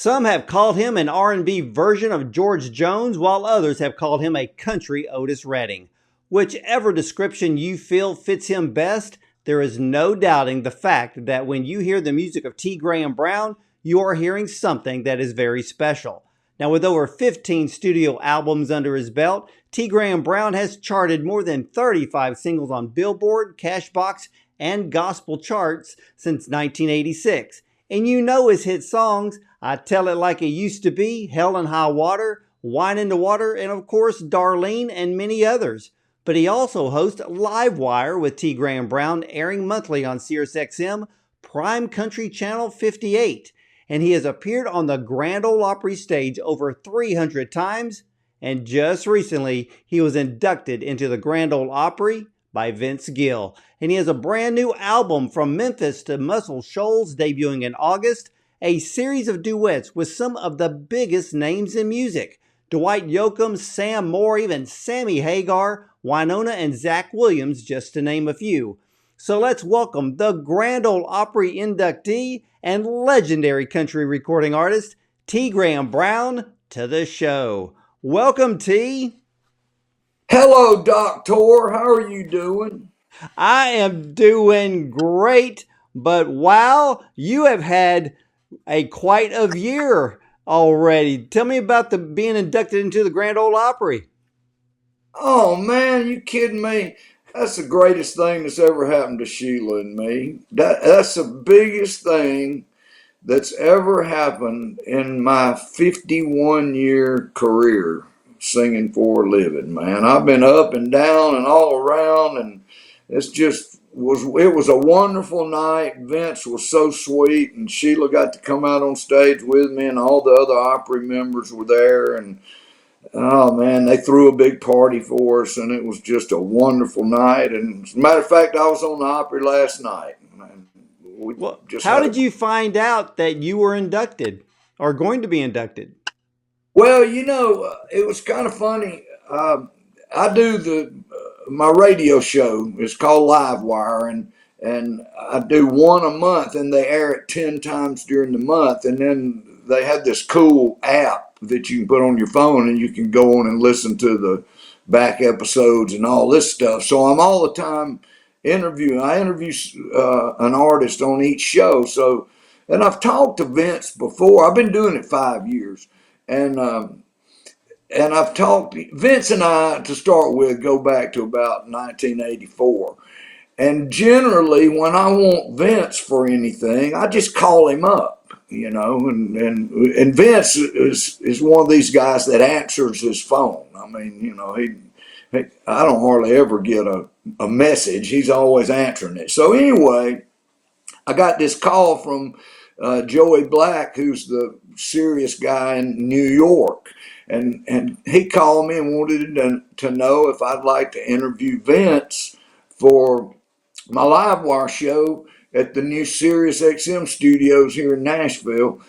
Some have called him an R&B version of George Jones, while others have called him a country Otis Redding. Whichever description you feel fits him best, there is no doubting the fact that when you hear the music of T. Graham Brown, you are hearing something that is very special. Now, with over 15 studio albums under his belt, T. Graham Brown has charted more than 35 singles on Billboard, Cashbox, and gospel charts since 1986. And you know his hit songs, I Tell It Like It Used to Be, Hell and High Water, Wine in the Water, and of course, Darlene, and many others. But he also hosts Livewire with T. Graham Brown, airing monthly on SiriusXM Prime Country Channel 58. And he has appeared on the Grand Ole Opry stage over 300 times. And just recently, he was inducted into the Grand Ole Opry by Vince Gill. And he has a brand new album, From Memphis to Muscle Shoals, debuting in August. A series of duets with some of the biggest names in music. Dwight Yoakam, Sam Moore, even Sammy Hagar, Wyonna and Zach Williams, just to name a few. So let's welcome the Grand Ole Opry inductee and legendary country recording artist, T. Graham Brown, to the show. Welcome, T. Hello, Doctor. How are you doing? I am doing great, but wow, you have had quite a year already. Tell me about being inducted into the Grand Ole Opry. Oh, man, you kidding me? That's the greatest thing that's ever happened to Sheila and me. That's the biggest thing that's ever happened in my 51-year career singing for a living, man. I've been up and down and all around, and it was a wonderful night. Vince was so sweet, and Sheila got to come out on stage with me, and all the other Opry members were there, and oh man, they threw a big party for us, and it was just a wonderful night. And as a matter of fact, I was on the Opry last night. Well, how did you find out that you were inducted or going to be inducted? Well, it was kind of funny. I do my radio show. It's called Livewire, and I do one a month, and they air it 10 times during the month. And then they have this cool app that you can put on your phone, and you can go on and listen to the back episodes and all this stuff. So I'm all the time interviewing. I interview an artist on each show. So, and I've talked to Vince before. I've been doing it 5 years, and I've talked Vince and I, to start with, go back to about 1984. And generally, when I want Vince for anything, I just call him up. And Vince is one of these guys that answers his phone. I mean, I don't hardly ever get a message. He's always answering it. So anyway, I got this call from Joey Black, who's the Sirius guy in New York. And he called me and wanted to know if I'd like to interview Vince for my Livewire show at the new SiriusXM studios here in Nashville.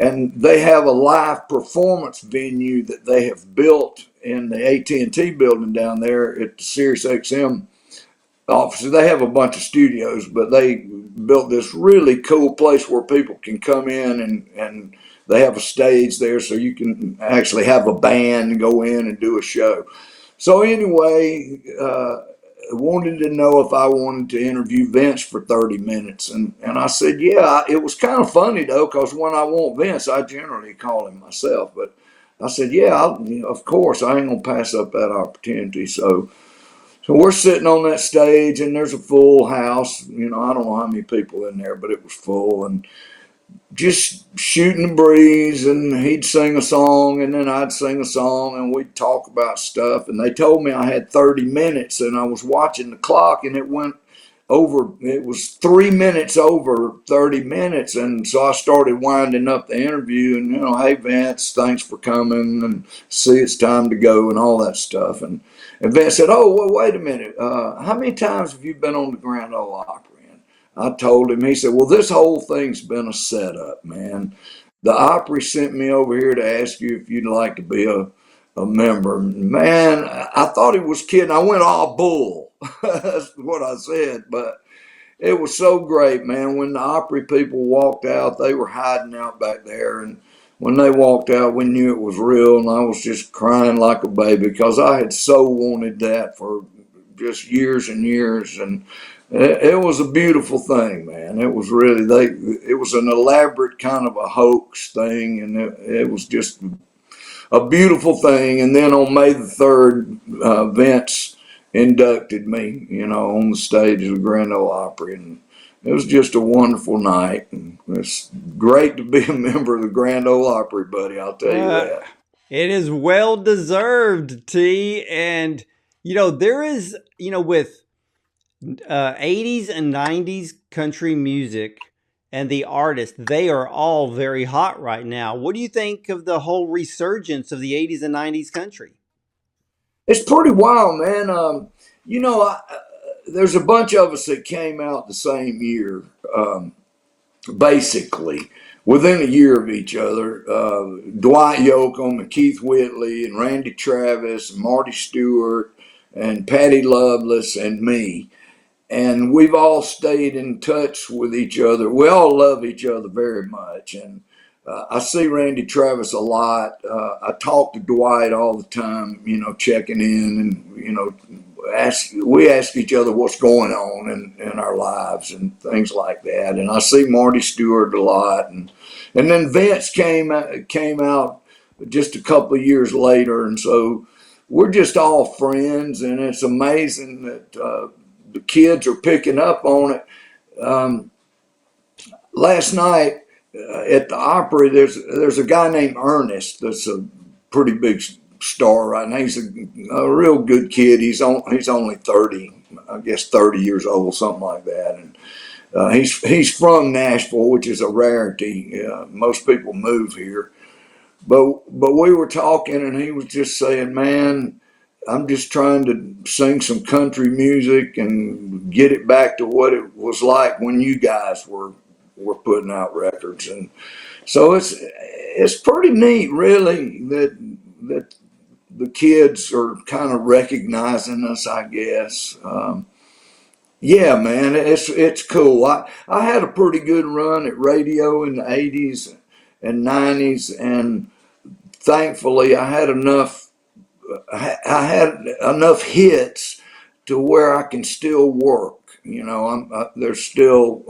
And they have a live performance venue that they have built in the AT&T building down there at the SiriusXM offices. They have a bunch of studios, but they built this really cool place where people can come in, and they have a stage there so you can actually have a band and go in and do a show. So anyway, wanted to know if I wanted to interview Vince for 30 minutes. And I said, yeah. It was kind of funny, though, because when I want Vince, I generally call him myself. But I said, yeah, of course, I ain't going to pass up that opportunity. So we're sitting on that stage, and there's a full house. I don't know how many people in there, but it was full. And just shooting the breeze, and he'd sing a song, and then I'd sing a song, and we'd talk about stuff. And they told me I had 30 minutes, and I was watching the clock, and it went over. It was 3 minutes over 30 minutes, and so I started winding up the interview, and hey Vince, thanks for coming, and see, it's time to go, and all that stuff. And Vince said, oh, well, wait a minute, how many times have you been on the Grand Ole Opry? I told him. He said, well, this whole thing's been a setup, man. The Opry sent me over here to ask you if you'd like to be a member. Man, I thought he was kidding. I went all bull. That's what I said. But it was so great, man. When the Opry people walked out, they were hiding out back there, and when they walked out, we knew it was real, and I was just crying like a baby because I had so wanted that for just years and years, and it was a beautiful thing, man. It was really it was an elaborate kind of a hoax thing, and it was just a beautiful thing. And then on May the 3rd, Vince inducted me, on the stage of the Grand Ole Opry, and it was just a wonderful night. And it's great to be a member of the Grand Ole Opry, buddy. I'll tell you that. It is well deserved, T. And there is, with 80s and 90s country music and the artists, they are all very hot right now. What do you think of the whole resurgence of the 80s and 90s country? It's pretty wild, man. There's a bunch of us that came out the same year, basically within a year of each other. Dwight Yoakam and Keith Whitley and Randy Travis and Marty Stewart and Patty Loveless and me. And we've all stayed in touch with each other. We all love each other very much. And I see Randy Travis a lot. I talk to Dwight all the time, checking in, and, we ask each other what's going on in our lives and things like that. And I see Marty Stewart a lot. And then Vince came out just a couple of years later. And so we're just all friends. And it's amazing that the kids are picking up on it. Last night, at the Opry, there's a guy named Ernest that's a pretty big star right now. He's a real good kid. He's only 30, I guess 30 years old, something like that. And he's from Nashville, which is a rarity. Most people move here, but we were talking, and he was just saying, "Man, I'm just trying to sing some country music and get it back to what it was like when you guys were putting out records." And so it's pretty neat, really, that the kids are kind of recognizing us, I guess. Yeah, man, it's cool. I had a pretty good run at radio in the 80s and 90s, and thankfully I had enough hits to where I can still work. There's still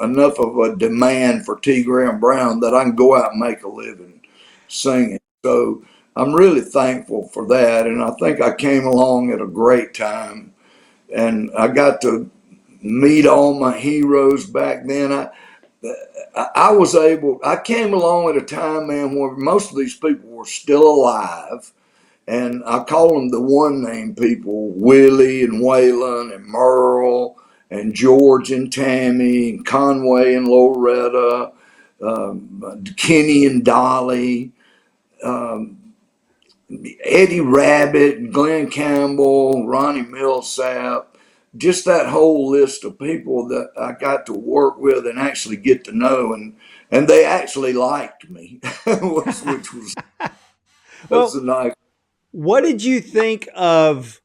enough of a demand for T. Graham Brown that I can go out and make a living singing. So I'm really thankful for that. And I think I came along at a great time, and I got to meet all my heroes back then. I came along at a time, man, where most of these people were still alive. And I call them the one name people: Willie and Waylon and Merle and George and Tammy and Conway and Loretta, Kenny and Dolly, Eddie Rabbit, Glenn Campbell, Ronnie Millsap. Just that whole list of people that I got to work with and actually get to know, and they actually liked me, which was a nice. What did you think of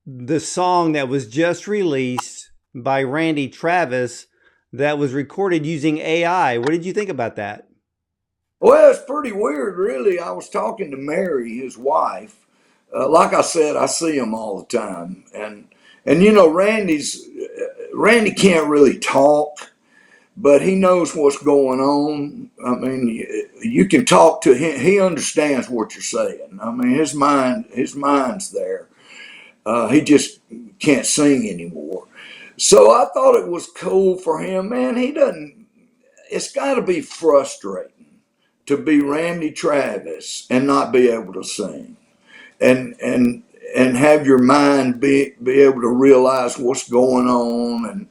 the song that was just released by Randy Travis that was recorded using AI? What did you think about that? Well, it's pretty weird, really. I was talking to Mary, his wife. Like I said, I see him all the time, and Randy can't really talk, but he knows what's going on. I mean, you can talk to him; he understands what you're saying. I mean, his mind's there. He just can't sing anymore. So I thought it was cool for him, man. It's got to be frustrating to be Randy Travis and not be able to sing, and have your mind be able to realize what's going on. And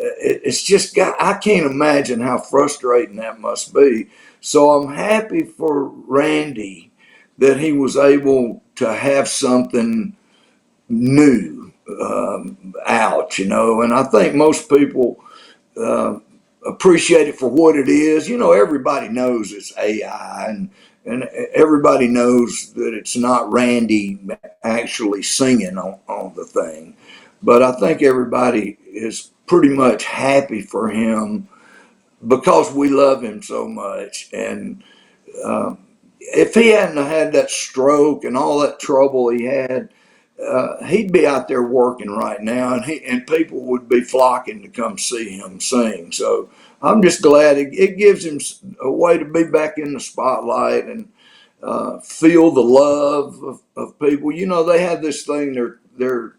it's just I can't imagine how frustrating that must be. So I'm happy for Randy that he was able to have something new out, and I think most people appreciate it for what it is. Everybody knows it's AI, and everybody knows that it's not Randy actually singing on the thing. But I think everybody is pretty much happy for him because we love him so much. And if he hadn't had that stroke and all that trouble he had, he'd be out there working right now, and people would be flocking to come see him sing. So I'm just glad it gives him a way to be back in the spotlight and feel the love of people. You know, they have this thing they're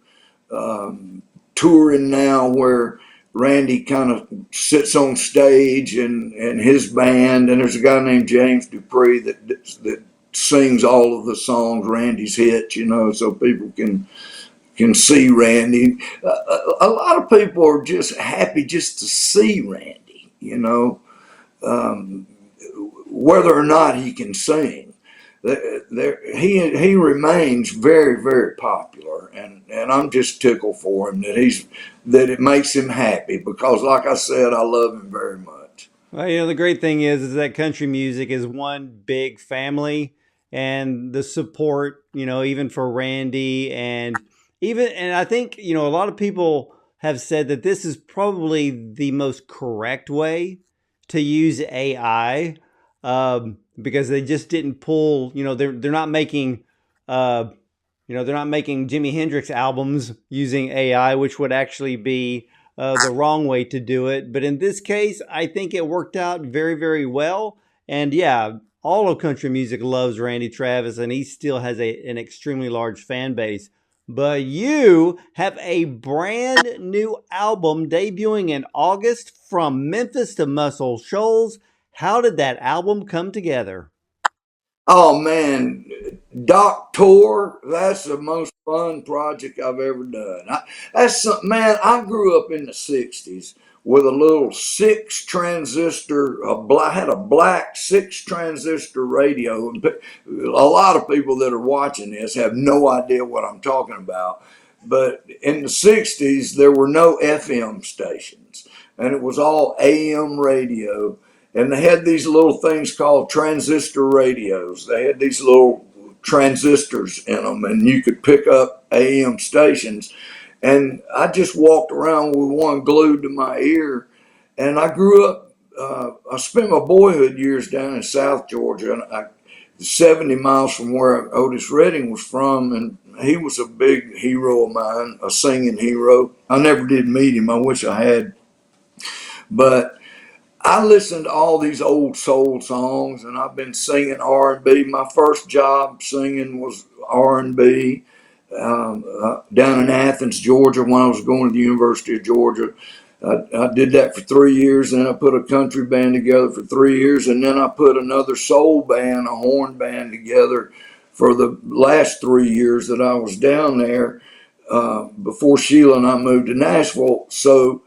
touring now where Randy kind of sits on stage and his band, and there's a guy named James Dupree that sings all of the songs, Randy's hits, you know, so people can see Randy. A lot of people are just happy just to see Randy, you know, whether or not he can sing. He remains very, very popular, and I'm just tickled for him that it makes him happy because, like I said, I love him very much. Well, you know, the great thing is that country music is one big family, and the support, you know, even for Randy and I think, you know, a lot of people have said that this is probably the most correct way to use AI, because they just didn't pull, you know, they're not making, they're not making Jimi Hendrix albums using AI, which would actually be the wrong way to do it. But in this case, I think it worked out very, very well. And yeah, all of country music loves Randy Travis, and he still has an extremely large fan base. But you have a brand new album debuting in August, From Memphis to Muscle Shoals. How did that album come together? Oh man, Doc Tour, that's the most fun project I've ever done. Man, I grew up in the 60s with a little six transistor, had a black six transistor radio. And a lot of people that are watching this have no idea what I'm talking about. But in the 60s, there were no FM stations, and it was all AM radio. And they had these little things called transistor radios. They had these little transistors in them, and you could pick up AM stations. And I just walked around with one glued to my ear. And I grew up, I spent my boyhood years down in South Georgia, and 70 miles from where Otis Redding was from. And he was a big hero of mine, a singing hero. I never did meet him. I wish I had. But I listened to all these old soul songs, and I've been singing R&B. My first job singing was R&B down in Athens, Georgia, when I was going to the University of Georgia. I did that for 3 years, and I put a country band together for 3 years, and then I put another soul band, a horn band together for the last 3 years that I was down there before Sheila and I moved to Nashville. So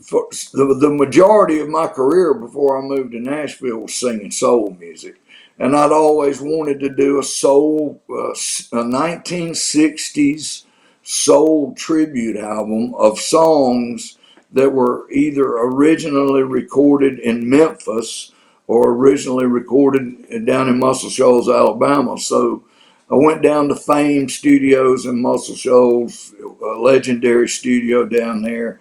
for the majority of my career before I moved to Nashville was singing soul music. And I'd always wanted to do a 1960s soul tribute album of songs that were either originally recorded in Memphis or originally recorded down in Muscle Shoals, Alabama. So I went down to Fame Studios in Muscle Shoals, a legendary studio down there.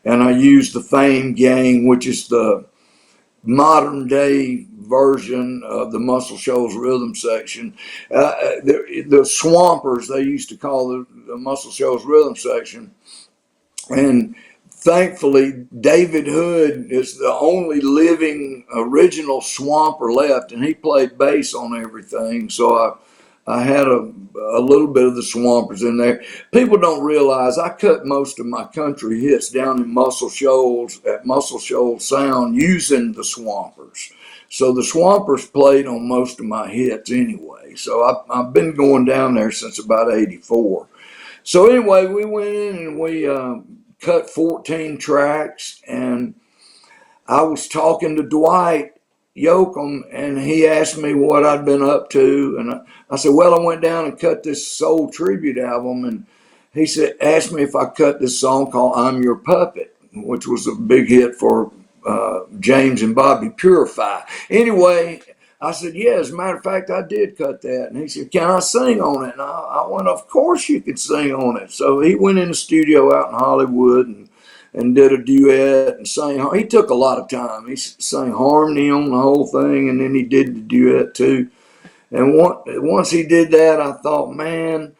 And I used the Fame Gang, which is the modern day version of the Muscle Shoals rhythm section. The Swampers, they used to call the Muscle Shoals rhythm section. And thankfully, David Hood is the only living original Swamper left, and he played bass on everything. So I had a little bit of the Swampers in there. People don't realize I cut most of my country hits down in Muscle Shoals at Muscle Shoals Sound using the Swampers. So the Swampers played on most of my hits anyway. So I've been going down there since about 84. So anyway, we went in and we cut 14 tracks, and I was talking to Dwight Yoakam, and he asked me what I'd been up to, and I said, well, I went down and cut this soul tribute album, and he asked me if I cut this song called I'm Your Puppet, which was a big hit for James and Bobby Purify. Anyway, I said, yeah, as a matter of fact, I did cut that. And he said, can I sing on it? And I went, of course you could sing on it. So he went in the studio out in Hollywood and and did a duet and sang. He took a lot of time. He sang harmony on the whole thing, and then he did the duet too. And once he did that, I thought, man,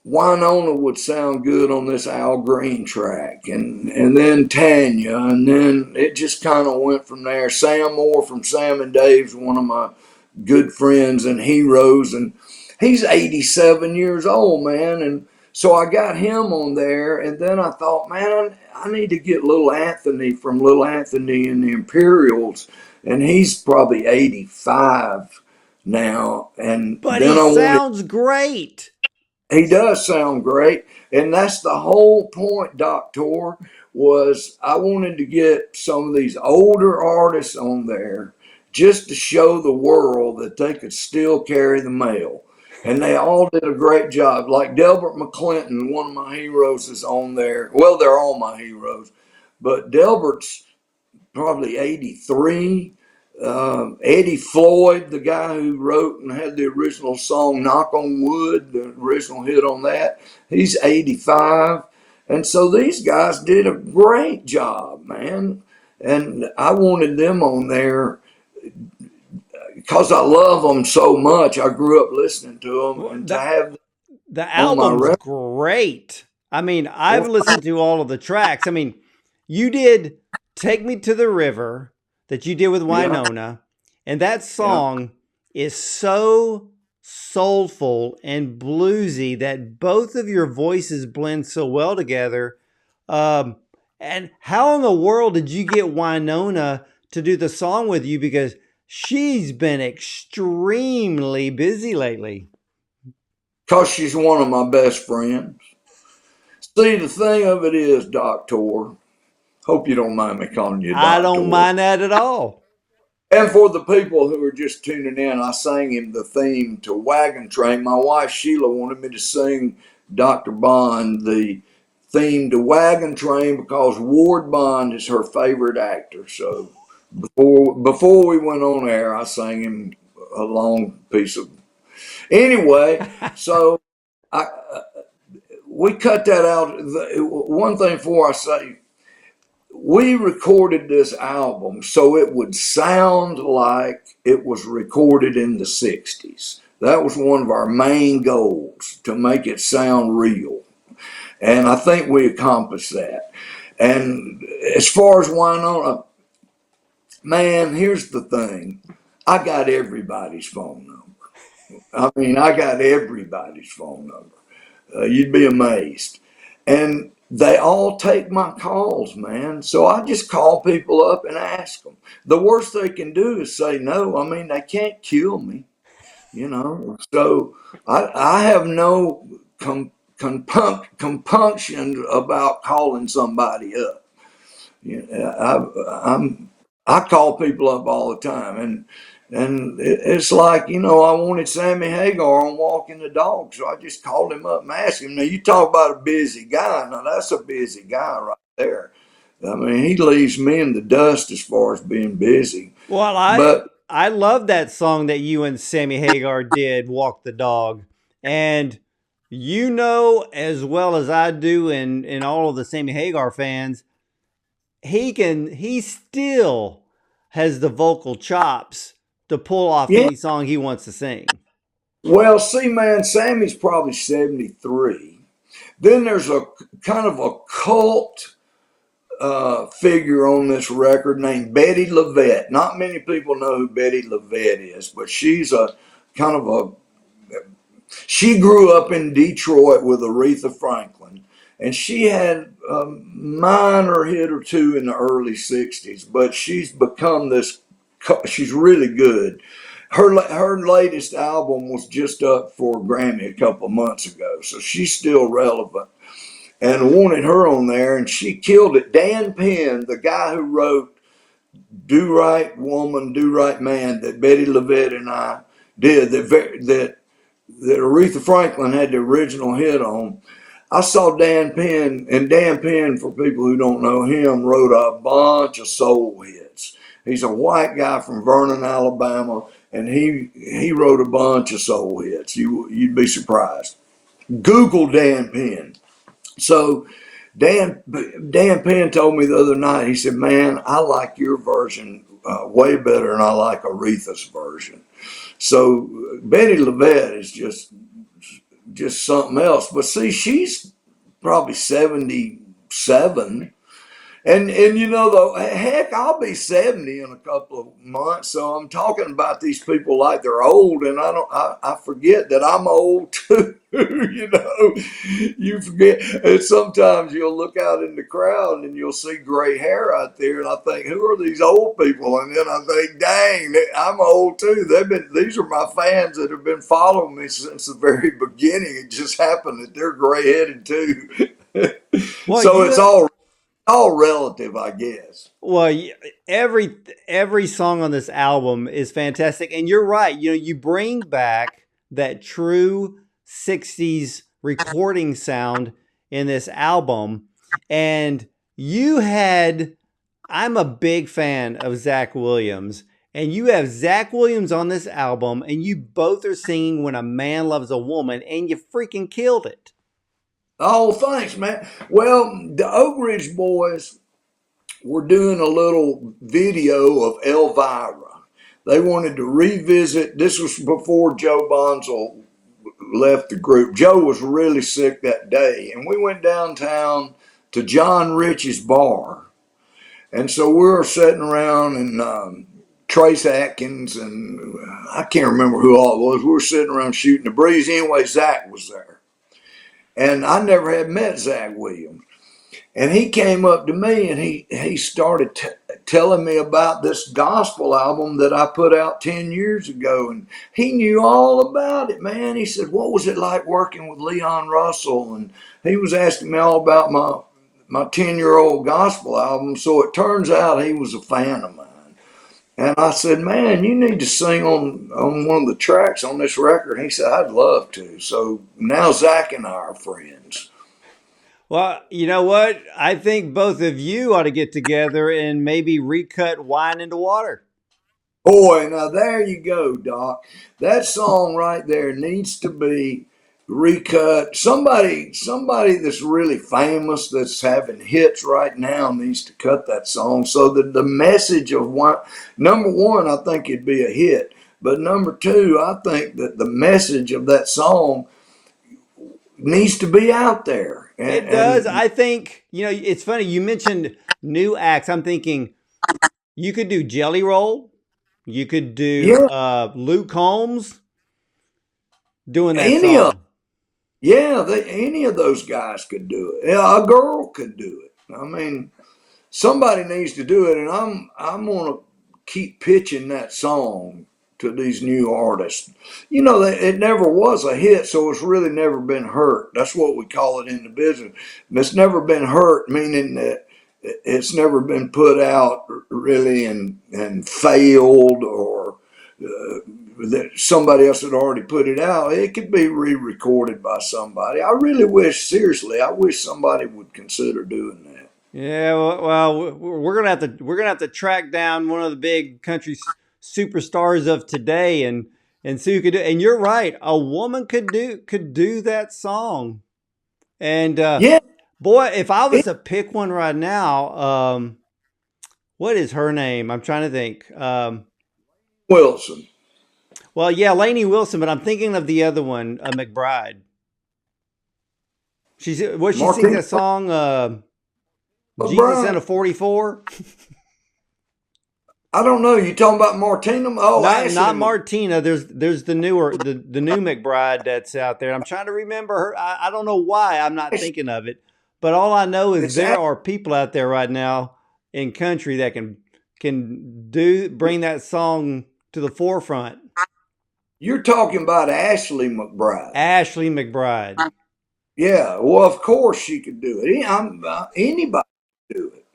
Wyonna would sound good on this Al Green track, and then Tanya, and then it just kind of went from there. Sam Moore from Sam and Dave's one of my good friends and heroes, and he's 87 years old, man, and so I got him on there, and then I thought, man, I need to get Little Anthony from Little Anthony and the Imperials, and he's probably 85 now, and But then he sounds great. He does sound great, and that's the whole point, Doctor, was I wanted to get some of these older artists on there just to show the world that they could still carry the mail. And they all did a great job. Like Delbert McClinton, one of my heroes, is on there. Well, they're all my heroes, but Delbert's probably 83. Eddie Floyd, the guy who wrote and had the original song Knock on Wood, the original hit on that, he's 85. And so these guys did a great job, man. And I wanted them on there because I love them so much. I grew up listening to them, and to have the album's great. I mean, I've listened to all of the tracks. I mean, you did Take Me to the River that you did with Wyonna, and that song is so soulful and bluesy that both of your voices blend so well together. And how in the world did you get Wyonna to do the song with you? Because she's been extremely busy lately. Because she's one of my best friends. See, the thing of it is, Doctor, hope you don't mind me calling you Doctor. I don't mind that at all. And for the people who are just tuning in, I sang him the theme to Wagon Train. My wife, Sheila, wanted me to sing Dr. Bond the theme to Wagon Train because Ward Bond is her favorite actor. So before we went on air, I sang him a long piece of... Anyway, so we cut that out. One thing before I say, we recorded this album so it would sound like it was recorded in the 60s. That was one of our main goals, to make it sound real. And I think we accomplished that. And as far as Wyonna, man, here's the thing. I got everybody's phone number. I mean, I got everybody's phone number. You'd be amazed. And they all take my calls, man. So I just call people up and ask them. The worst they can do is say no. I mean, they can't kill me, you know. So I have no compunction about calling somebody up. You know, I call people up all the time, and it's like, you know, I wanted Sammy Hagar on Walking the Dog, so I just called him up and asked him. Now, you talk about a busy guy. Now, that's a busy guy right there. I mean, he leaves me in the dust as far as being busy. Well, I love that song that you and Sammy Hagar did, Walk the Dog. And you know as well as I do, and all of the Sammy Hagar fans, he still has the vocal chops to pull off any song he wants to sing. Well, see, man, Sammy's probably 73. Then there's a kind of a cult figure on this record named Betty LaVette. Not many people know who Betty LaVette is, but she's a kind of a... She grew up in Detroit with Aretha Franklin, and she had a minor hit or two in the early 60s, but she's become this... She's really good. Her latest album was just up for a Grammy a couple of months ago, so she's still relevant. And wanted her on there, and she killed it. Dan Penn, the guy who wrote Do Right Woman, Do Right Man, that Betty LaVette and I did, that Aretha Franklin had the original hit on. I saw Dan Penn, and Dan Penn, for people who don't know him, wrote a bunch of soul hits. He's a white guy from Vernon, Alabama, and he wrote a bunch of soul hits. You'd be surprised. Google Dan Penn. So Dan Penn told me the other night. He said, "Man, I like your version way better than I like Aretha's version." So Betty LaVette is just something else. But see, she's probably 77. And you know, though, heck, I'll be 70 in a couple of months. So I'm talking about these people like they're old, and I forget that I'm old too. You know, you forget. And sometimes you'll look out in the crowd and you'll see gray hair out there, and I think, who are these old people? And then I think, dang, I'm old too. These are my fans that have been following me since the very beginning. It just happened that they're gray headed too. Well, So it's all relative, I guess. Well, every song on this album is fantastic, and you're right. You know, you bring back that true '60s recording sound in this album, and you had. I'm a big fan of Zach Williams, and you have Zach Williams on this album, and you both are singing "When a Man Loves a Woman," and you freaking killed it. Oh, thanks, man. Well, the Oak Ridge Boys were doing a little video of Elvira. They wanted to revisit. This was before Joe Bonzel left the group. Joe was really sick that day, and we went downtown to John Rich's bar. And so we were sitting around, and Trace Atkins, and I can't remember who all it was. We were sitting around shooting the breeze. Anyway, Zach was there. And I never had met Zach Williams. And he came up to me and he started telling me about this gospel album that I put out 10 years ago. And he knew all about it, man. He said, what was it like working with Leon Russell? And he was asking me all about my 10-year-old gospel album. So it turns out he was a fan of mine. And I said, man, you need to sing on one of the tracks on this record. And he said, I'd love to. So now Zach and I are friends. Well, you know what? I think both of you ought to get together and maybe recut Wine into Water. Boy, now there you go, Doc. That song right there needs to be recut. Somebody that's really famous, that's having hits right now, needs to cut that song so that the message of number one, I think it'd be a hit. But number two, I think that the message of that song needs to be out there. It does. I think, you know, it's funny. You mentioned new acts. I'm thinking you could do Jelly Roll. You could do Luke Combs doing that song. Any of those guys could do it. Yeah, a girl could do it. I mean, somebody needs to do it, and I'm gonna keep pitching that song to these new artists. You know, it never was a hit, so it's really never been hurt. That's what we call it in the business. It's never been hurt, meaning that it's never been put out really and failed, or that somebody else had already put it out. It could be re-recorded by somebody. I wish somebody would consider doing that. Yeah, well, we're gonna have to track down one of the big country superstars of today and see who could do. And you're right, a woman could do that song. And boy, if I was to pick one right now, what is her name? I'm trying to think. Wilson. Well, yeah, Lainey Wilson, but I'm thinking of the other one, McBride. She sings that song, Jesus in a 44. I don't know. You talking about Martina? Oh, not Martina. There's the new McBride that's out there. I'm trying to remember her. I don't know why I'm not thinking of it, but all I know is there are people out there right now in country that can bring that song to the forefront. You're talking about Ashley McBride. Ashley McBride. Yeah, well, of course she could do it. Anybody could do it.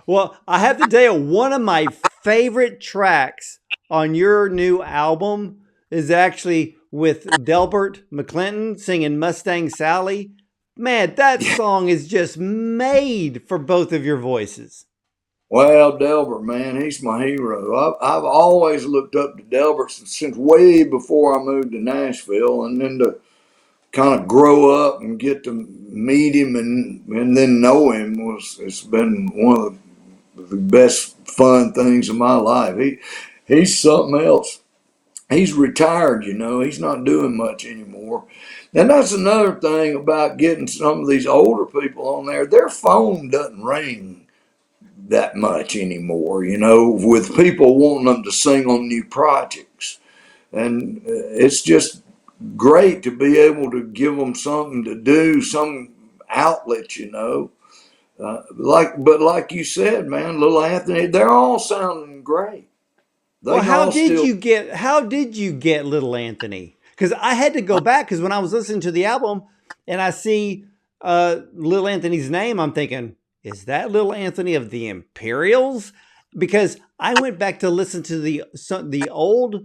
Well, I have to tell you, one of my favorite tracks on your new album is actually with Delbert McClinton singing Mustang Sally. Man, that song is just made for both of your voices. Well, Delbert, man, he's my hero. I've always looked up to Delbert since way before I moved to Nashville. And then kind of grow up and get to meet him and then know him it's been one of the best fun things of my life. He's something else. He's retired, he's not doing much anymore. And that's another thing about getting some of these older people on there. Their phone doesn't ring that much anymore, with people wanting them to sing on new projects. And it's just great to be able to give them something to do, some outlet, like you said, man, little Anthony, they're all sounding great. Well, how did you get Little Anthony? Because I had to go back, because when I was listening to the album and I see Little Anthony's name, I'm thinking, is that Little Anthony of the Imperials? Because I went back to listen to some of the older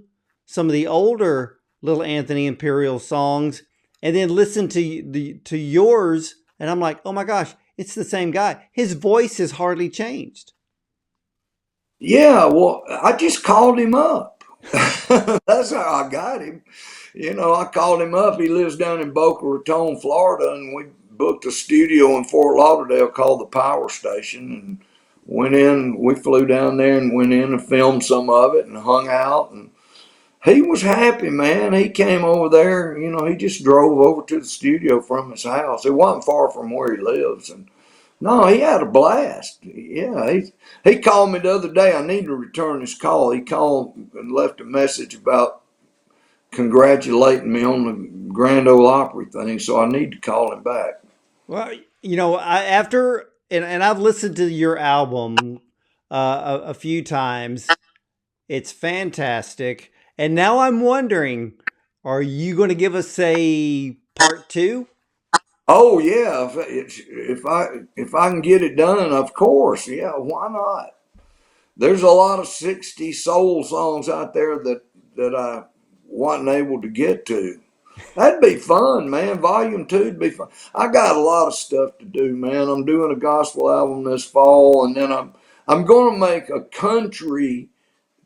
Little Anthony Imperial songs, and then listen to yours, and I'm like, oh my gosh, it's the same guy. His voice has hardly changed. Yeah, well, I just called him up. That's how I got him. I called him up. He lives down in Boca Raton, Florida, and we booked a studio in Fort Lauderdale called the Power Station, and went in. We flew down there and went in and filmed some of it and hung out. And he was happy, man. He came over there. He just drove over to the studio from his house. It wasn't far from where he lives, and no, he had a blast. Yeah, he called me the other day. I need to return his call. He called and left a message about congratulating me on the Grand Ole Opry thing, so I need to call him back. Well, and I've listened to your album a few times. It's fantastic. And now I'm wondering, are you going to give us a part 2? Oh yeah, if I can get it done, of course. Yeah, why not? There's a lot of 60 soul songs out there that I wasn't able to get to. That'd be fun, man. Volume 2 would be fun. I got a lot of stuff to do, man. I'm doing a gospel album this fall, and then I'm going to make a country,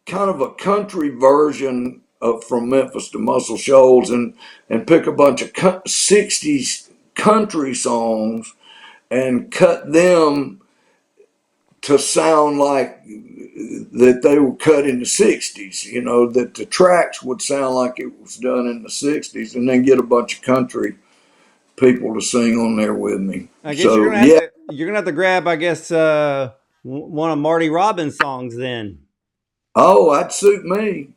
kind of a country version of From Memphis to Muscle Shoals, and pick a bunch of 60s country songs and cut them to sound like that they were cut in the 60s, that the tracks would sound like it was done in the 60s, and then get a bunch of country people to sing on there with me. I guess you're gonna have to grab, I guess, one of Marty Robbins' songs then. Oh, that'd suit me.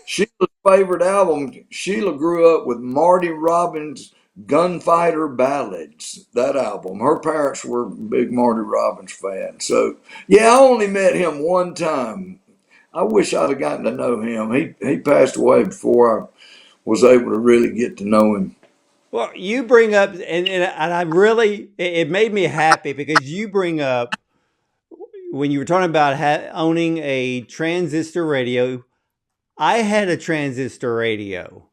Sheila's favorite album. Sheila grew up with Marty Robbins' Gunfighter Ballads, that album. Her parents were big Marty Robbins fans. So, yeah, I only met him one time. I wish I'd have gotten to know him. He passed away before I was able to really get to know him. Well, you bring up, and I really, it made me happy, because you bring up, when you were talking about owning a transistor radio, I had a transistor radio,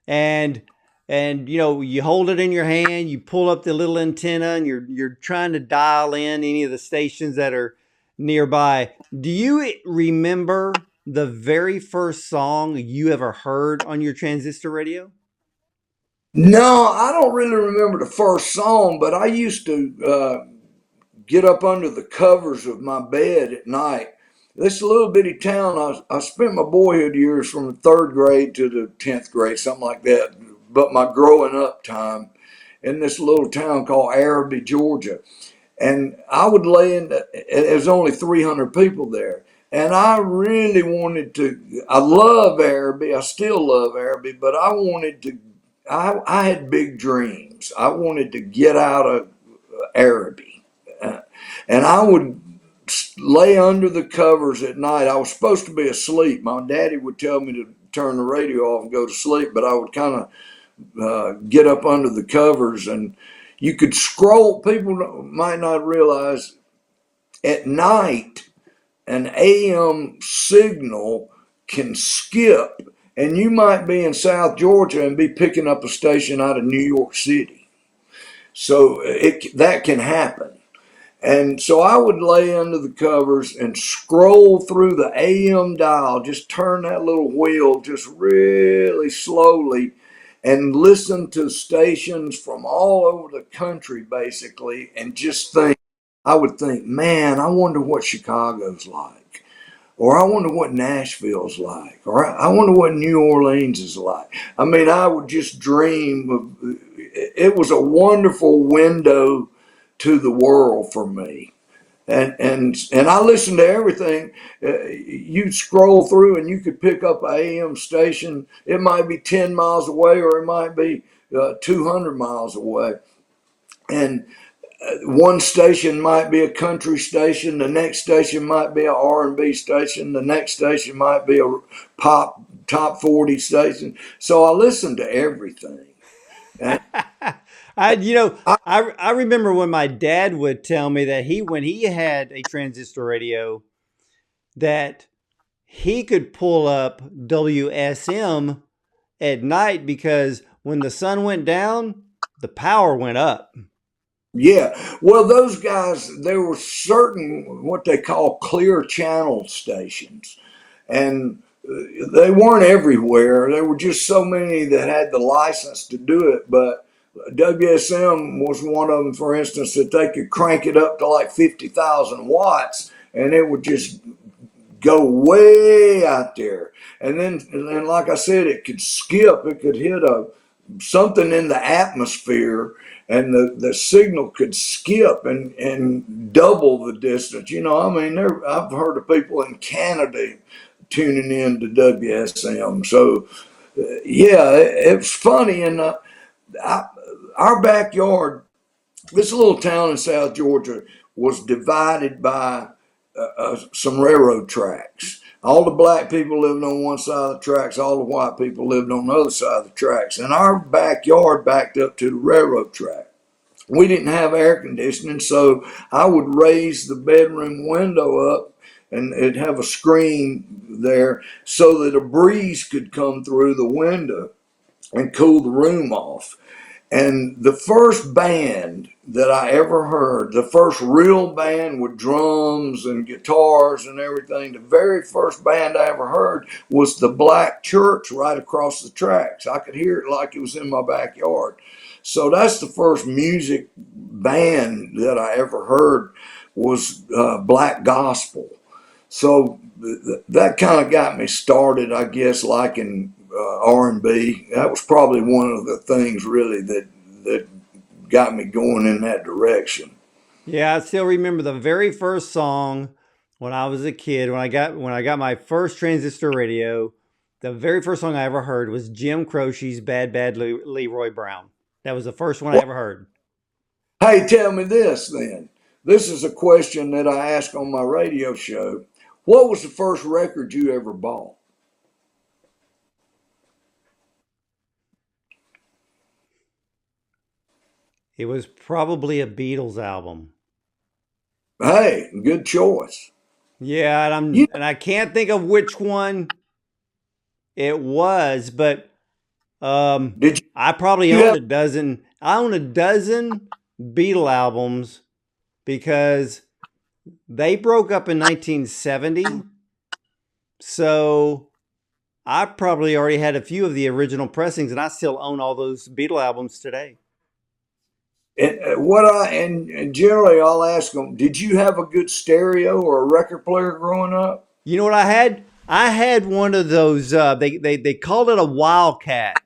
and you hold it in your hand, you pull up the little antenna, and you're trying to dial in any of the stations that are nearby. Do you remember the very first song you ever heard on your transistor radio? No, I don't really remember the first song, but I used to get up under the covers of my bed at night. This little bitty town, I spent my boyhood years from the 3rd grade to the 10th grade, something like that, but my growing up time in this little town called Araby, Georgia. And I would lay in, there's only 300 people there. And I really wanted to, I love Araby, I still love Araby, but I had big dreams. I wanted to get out of Araby. And I would lay under the covers at night. I was supposed to be asleep. My daddy would tell me to turn the radio off and go to sleep, but I would kind of get up under the covers, and you could scroll. People might not realize at night an AM signal can skip, and you might be in South Georgia and be picking up a station out of New York City. So that can happen. And so I would lay under the covers and scroll through the AM dial, just turn that little wheel just really slowly. and listen to stations from all over the country, basically, and just think, I would think, man, I wonder what Chicago's like. Or I wonder what Nashville's like. Or I wonder what New Orleans is like. I mean, I would just dream of it. Was a wonderful window to the world for me. And I listened to everything. You scroll through and you could pick up an AM station. It might be 10 miles away or it might be 200 miles away. And one station might be a country station. The next station might be an R&B station. The next station might be a pop top 40 station. So I listened to everything. And I remember when my dad would tell me that when he had a transistor radio, that he could pull up WSM at night because when the sun went down, the power went up. Yeah, well, those guys, there were certain what they call clear channel stations, and they weren't everywhere. There were just so many that had the license to do it, but WSM was one of them, for instance, that they could crank it up to like 50,000 watts, and it would just go way out there. And then, like I said, it could skip. It could hit something in the atmosphere, and the signal could skip and double the distance. I mean, I've heard of people in Canada tuning in to WSM. So, yeah, it was funny. And our backyard, this little town in South Georgia, was divided by some railroad tracks. All the black people lived on one side of the tracks. All the white people lived on the other side of the tracks. And our backyard backed up to the railroad track. We didn't have air conditioning, so I would raise the bedroom window up, and it'd have a screen there so that a breeze could come through the window and cool the room off. And the first band that I ever heard, the first real band with drums and guitars and everything, the very first band I ever heard was the Black Church right across the tracks. I could hear it like it was in my backyard. So that's the first music band that I ever heard was black gospel. So that kind of got me started, I guess, liking R&B. That was probably one of the things really that got me going in that direction. Yeah, I still remember the very first song when I was a kid. When I got my first transistor radio, the very first song I ever heard was Jim Croce's "Bad Bad Leroy Brown." That was the first one I ever heard. Hey, tell me this then. This is a question that I ask on my radio show. What was the first record you ever bought? It was probably a Beatles album. Hey, good choice. Yeah, and I can't think of which one it was, but Did I probably you own have a dozen. I own a dozen Beatle albums because they broke up in 1970. So I probably already had a few of the original pressings, and I still own all those Beatle albums today. and generally I'll ask them, did you have a good stereo or a record player growing up? You know what I had? I had one of those. They called it a Wildcat.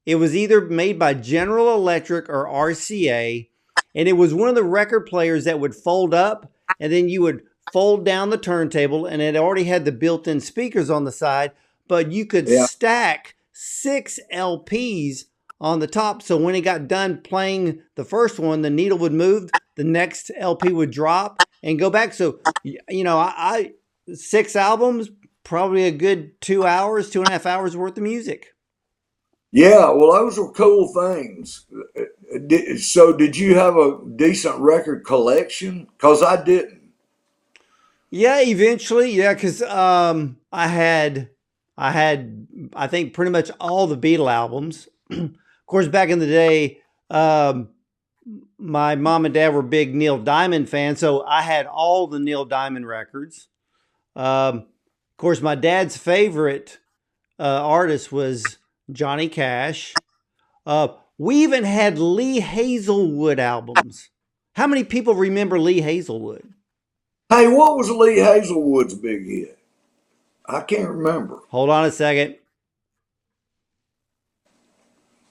It was either made by General Electric or RCA, and it was one of the record players that would fold up, and then you would fold down the turntable, and it already had the built-in speakers on the side, but you could Yeah. stack 6 LPs on the top. So when it got done playing the first one, the needle would move, the next LP would drop and go back. So, I 6 albums, probably a good 2 hours, 2.5 hours worth of music. Yeah, well, those were cool things. So, did you have a decent record collection? Because I didn't. Yeah, eventually, yeah, because I think pretty much all the Beatle albums. Of course, back in the day, my mom and dad were big Neil Diamond fans, so I had all the Neil Diamond records. Of course, my dad's favorite artist was Johnny Cash. We even had Lee Hazelwood albums. How many people remember Lee Hazelwood? Hey, what was Lee Hazelwood's big hit? I can't remember. Hold on a second.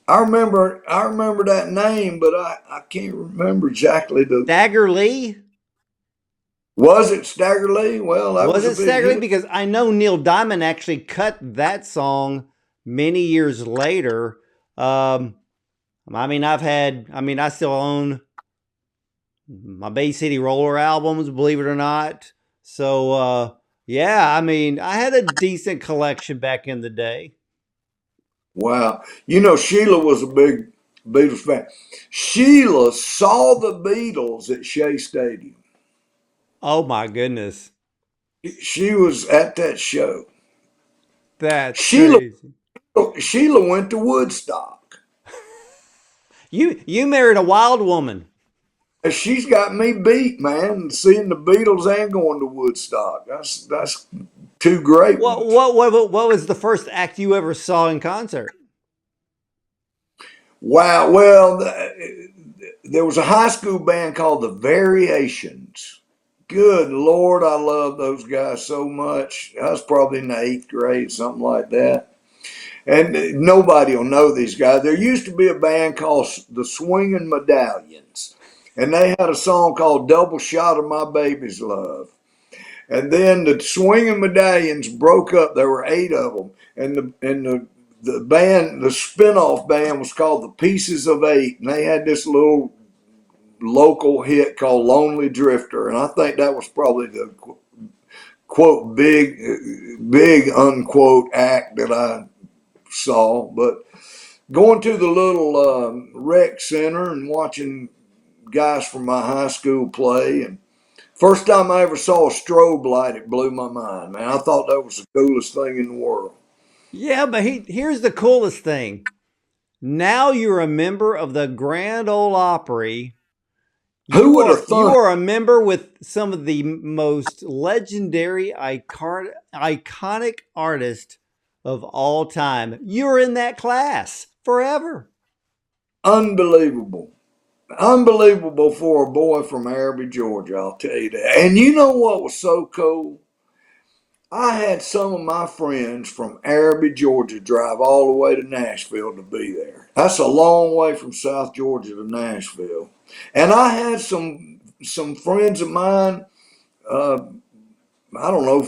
I remember that name, but I can't remember exactly the. Stagger Lee? Was it Stagger Lee? Well, that was it a big Stagger Lee? hit. Because I know Neil Diamond actually cut that song many years later. I still own my Bay City Roller albums, believe it or not. So, yeah, I had a decent collection back in the day. Wow. Sheila was a big Beatles fan. Sheila saw the Beatles at Shea Stadium. Oh, my goodness. She was at that show. That's Sheila crazy. Sheila went to Woodstock. You married a wild woman. She's got me beat, man. Seeing the Beatles and going to Woodstock. That's two great ones. What was the first act you ever saw in concert? Wow. Well, there was a high school band called the Variations. Good Lord, I love those guys so much. I was probably in the 8th grade, something like that. And nobody will know these guys. There used to be a band called the Swinging Medallions, and they had a song called Double Shot of My Baby's Love. And then the Swinging Medallions broke up. There were 8 of them, and the band, the spinoff band, was called the Pieces of 8, and they had this little local hit called Lonely Drifter, and I think that was probably the quote big unquote act that I saw. But going to the little rec center and watching guys from my high school play, and first time I ever saw a strobe light, it blew my mind, man. I thought that was the coolest thing in the world. Yeah, but here's the coolest thing. Now you're a member of the Grand Ole Opry. Who would have You thought? are a member with some of the most legendary, iconic artists of all time. You're in that class forever. Unbelievable. Unbelievable for a boy from Araby, Georgia, I'll tell you that. And you know what was so cool? I had some of my friends from Araby, Georgia drive all the way to Nashville to be there. That's a long way from South Georgia to Nashville. And I had some friends of mine, I don't know,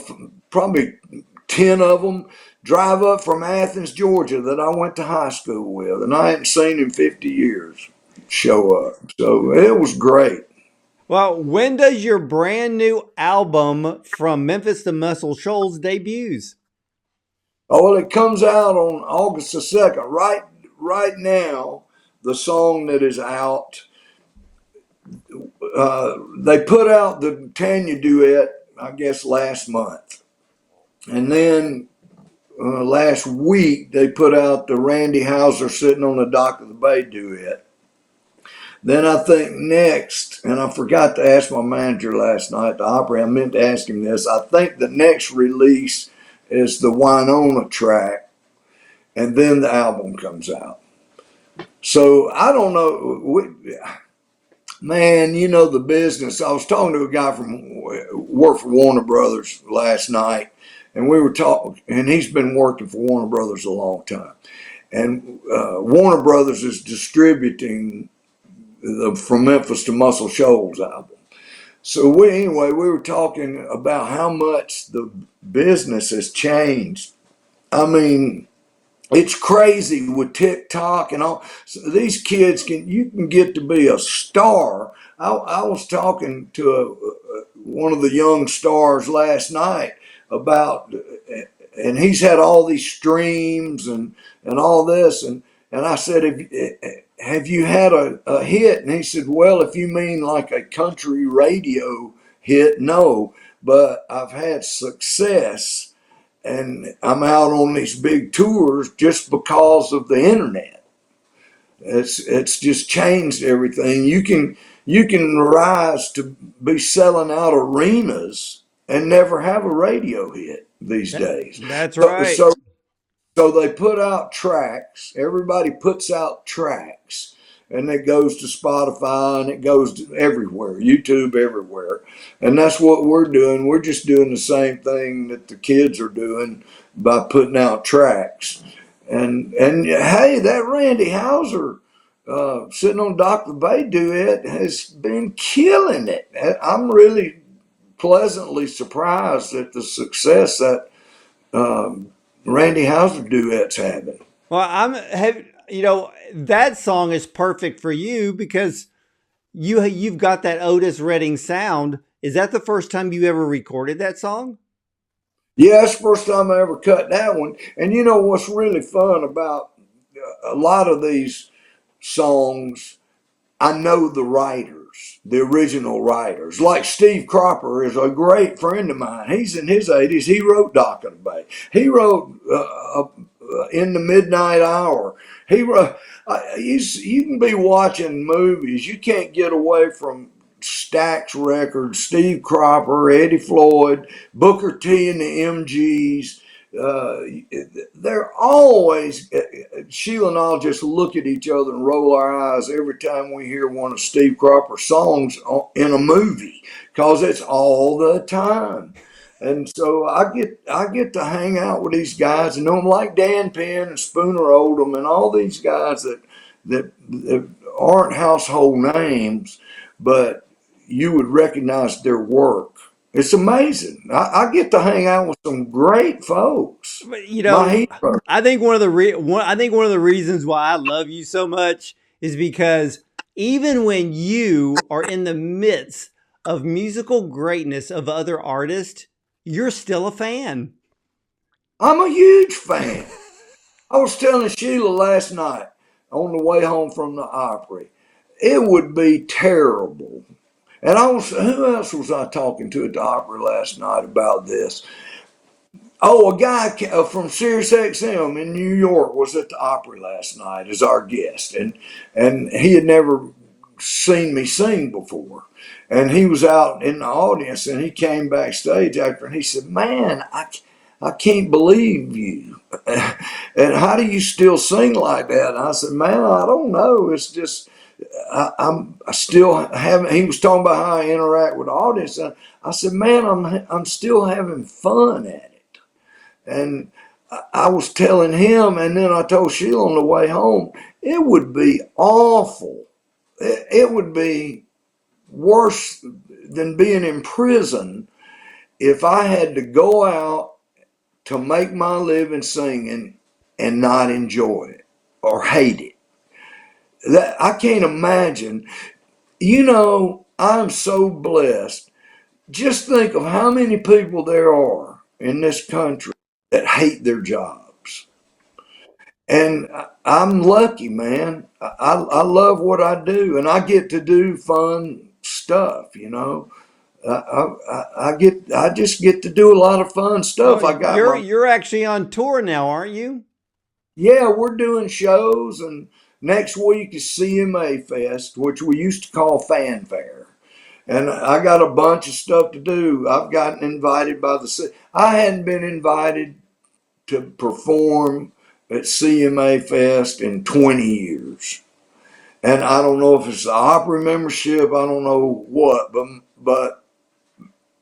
probably 10 of them, drive up from Athens, Georgia, that I went to high school with, and I hadn't seen in 50 years show up. So it was great. Well, when does your brand new album From Memphis to Muscle Shoals debuts? Oh, well, it comes out on August the 2nd. Right now, the song that is out, they put out the Tanya duet, I guess, last month. And then last week, they put out the Randy Houser Sitting on the Dock of the Bay duet. Then I think next, and I forgot to ask my manager last night at the Opry, I meant to ask him this. I think the next release is the Wyonna track, and then the album comes out. So I don't know. Man, you know the business. I was talking to a guy from work for Warner Brothers last night, and we were talking, and he's been working for Warner Brothers a long time. And Warner Brothers is distributing the From Memphis to Muscle Shoals album. So we were talking about how much the business has changed. I mean, it's crazy with TikTok and all. So these kids you can get to be a star. I was talking to one of the young stars last night about, and he's had all these streams and all this, and I said, have you had a hit? And he said, well, if you mean like a country radio hit, no, but I've had success, and I'm out on these big tours just because of the internet. It's just changed everything. You can rise to be selling out arenas and never have a radio hit these days. That's right. So they put out tracks. Everybody puts out tracks, and it goes to Spotify and it goes to everywhere, YouTube, everywhere. And that's what we're doing. We're just doing the same thing that the kids are doing by putting out tracks. And hey, that Randy Houser sitting on Dr. Bay duet has been killing it. I'm really pleasantly surprised at the success that Randy Houser duet's having. Well, that song is perfect for you because you've got that Otis Redding sound. Is that the first time you ever recorded that song? Yeah, it's the first time I ever cut that one. And you know what's really fun about a lot of these songs, I know the writers, the original writers. Like Steve Cropper is a great friend of mine. He's in his 80s. He wrote Dock of the Bay. He wrote In the Midnight Hour. He wrote, you can be watching movies. You can't get away from Stax Records, Steve Cropper, Eddie Floyd, Booker T and the MGs. They're always, Sheila and I'll just look at each other and roll our eyes every time we hear one of Steve Cropper's songs in a movie, because it's all the time. And so I get to hang out with these guys and know them, like Dan Penn and Spooner Oldham and all these guys that aren't household names, but you would recognize their work. It's amazing. I get to hang out with some great folks. But, I think one of the reasons why I love you so much is because even when you are in the midst of musical greatness of other artists, you're still a fan. I'm a huge fan. I was telling Sheila last night on the way home from the Opry, it would be terrible. And who else was I talking to at the Opry last night about this? Oh, a guy from SiriusXM in New York was at the Opry last night as our guest, and he had never seen me sing before. And he was out in the audience, and he came backstage after, and he said, "Man, I can't believe you. And how do you still sing like that?" And I said, "Man, I don't know. It's just I still haven't." He was talking about how I interact with the audience. And I said, "Man, I'm still having fun at it." And I was telling him, and then I told Sheila on the way home, it would be awful. It would be worse than being in prison if I had to go out to make my living singing and not enjoy it or hate it. That I can't imagine. I'm so blessed. Just think of how many people there are in this country that hate their jobs. And I'm lucky, man. I love what I do, and I get to do fun stuff. I just get to do a lot of fun stuff. You're actually on tour now, aren't you? Yeah, we're doing shows, and next week is CMA Fest, which we used to call Fanfare. And I got a bunch of stuff to do. I've gotten invited by the city. I hadn't been invited to perform at CMA Fest in 20 years. And I don't know if it's the Opry membership, I don't know what, but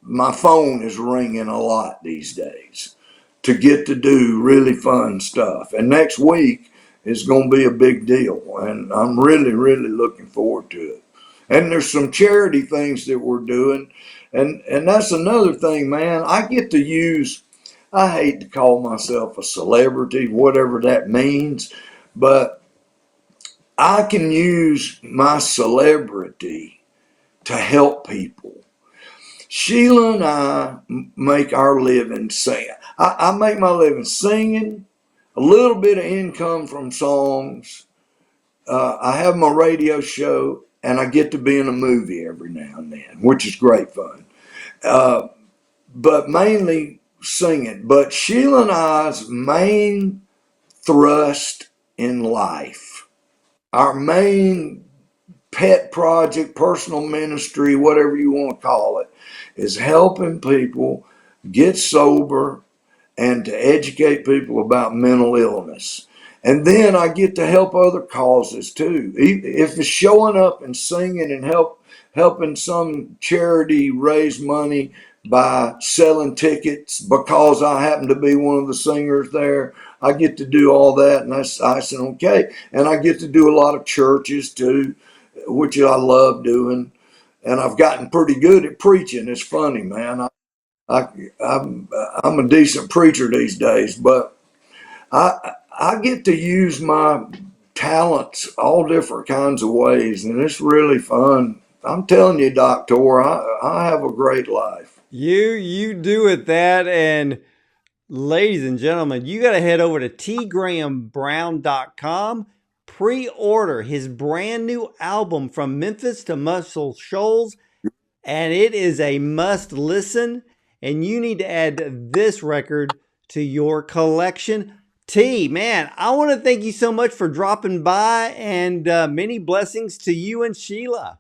my phone is ringing a lot these days to get to do really fun stuff. And next week is going to be a big deal, and I'm really, really looking forward to it. And there's some charity things that we're doing, and that's another thing, man. I hate to call myself a celebrity, whatever that means, but I can use my celebrity to help people. Sheila and I make our living singing. I make my living singing, a little bit of income from songs. I have my radio show, and I get to be in a movie every now and then, which is great fun. But mainly singing. But Sheila and I's main thrust in life, our main pet project, personal ministry, whatever you want to call it, is helping people get sober and to educate people about mental illness. And then I get to help other causes too. If it's showing up and singing and helping some charity raise money by selling tickets because I happen to be one of the singers there, I get to do all that, and that's icing on cake. And I get to do a lot of churches too, which I love doing. And I've gotten pretty good at preaching. It's funny, man. I, I'm a decent preacher these days, but I get to use my talents all different kinds of ways, and it's really fun. I'm telling you, Doctor, I have a great life. You do it that, and ladies and gentlemen, you got to head over to tgrahambrown.com. Pre-order his brand new album From Memphis to Muscle Shoals, and it is a must listen. And you need to add this record to your collection. T, man, I want to thank you so much for dropping by, and many blessings to you and Sheila.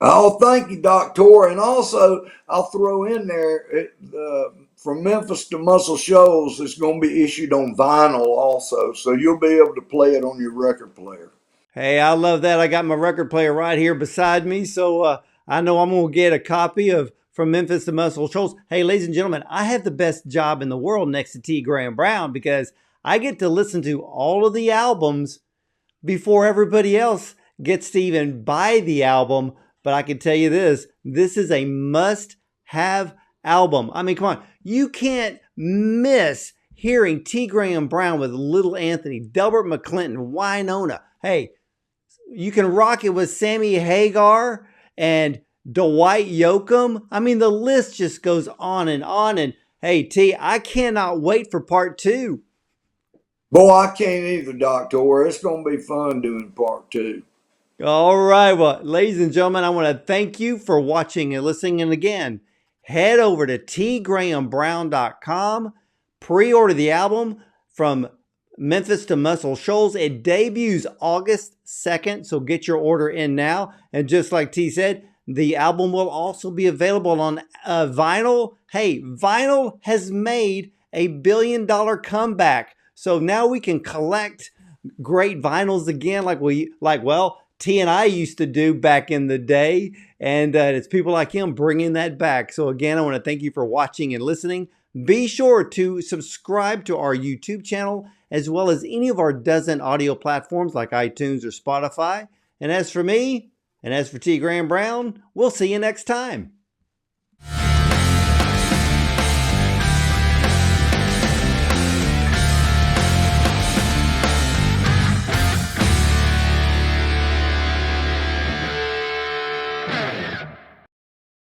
Oh, thank you, Doctor. And also, I'll throw in there From Memphis to Muscle Shoals is going to be issued on vinyl also, so you'll be able to play it on your record player. Hey, I love that. I got my record player right here beside me, so I know I'm going to get a copy of From Memphis to Muscle Shoals. Hey, ladies and gentlemen, I have the best job in the world next to T. Graham Brown because I get to listen to all of the albums before everybody else gets to even buy the album. But I can tell you this is a must-have album. I mean, come on. You can't miss hearing T. Graham Brown with Little Anthony, Delbert McClinton, Wyonna. Hey, you can rock it with Sammy Hagar and Dwight Yoakam. I mean, the list just goes on. And hey, T, I cannot wait for part 2. Boy, I can't either, Doctor. It's going to be fun doing part 2. All right. Well, ladies and gentlemen, I want to thank you for watching and listening. And again, head over to tgrahambrown.com. Pre-order the album From Memphis to Muscle Shoals. It debuts August 2nd, so get your order in now. And just like T said, the album will also be available on vinyl. Hey, vinyl has made a billion-dollar comeback. So now we can collect great vinyls again well, T and I used to do back in the day. And it's people like him bringing that back. So again, I want to thank you for watching and listening. Be sure to subscribe to our YouTube channel, as well as any of our dozen audio platforms like iTunes or Spotify. And as for me, and as for T. Graham Brown, we'll see you next time.